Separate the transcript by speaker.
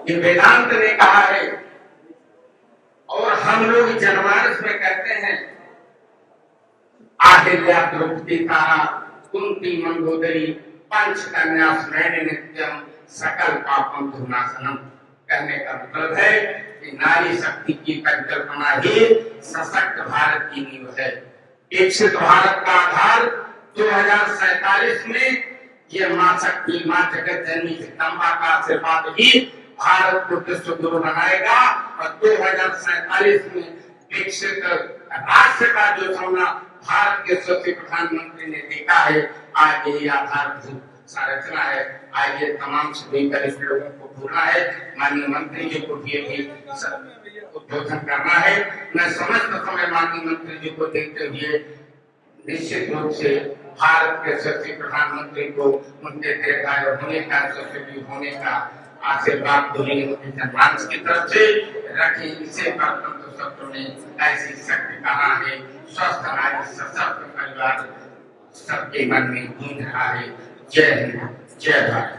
Speaker 1: ये वेदांत ने कहा है और हम लोग जनमानस में कहते हैं आहिल्या द्रौपदी तारा कुंती मंदोदरी पंचकन्या स्मरण नित्यम सकल पापम धुनाशनम। कहने का मतलब है कि नारी शक्ति की परिकल्पना ही सशक्त भारत की नींव है। विकसित भारत का आधार 2047 में ये मां शक्ति, मां जगत जननी जगदम्बा का आशीर्वाद ही भारत को विश्व गुरु बनाएगा और 2047 में विकसित राष्ट्र का जो सपना भारत के यशस्वी प्रधानमंत्री ने देखा है, आज यही आधारभूत संरचना है। आज ये तमाम सभी वरिष्ठ लोगों को भूलना है, माननीय मंत्री जी को भी उद्बोधन करना है। मैं समस्त समय माननीय मंत्री जी को देखते हुए निश्चित रूप से भारत के यशस्वी प्रधानमंत्री को उनके दीर्घायु होने का, यशस्वी होने का आशीर्वाद दूरी जनमानस की तरफ से रखें। इसे गणतंत्र शब्दों में ऐसी शक्ति कहा है, स्वस्थ नारी सशक्त परिवार सबके मन में गूंज रहा है। जय हिंद, जय भारत।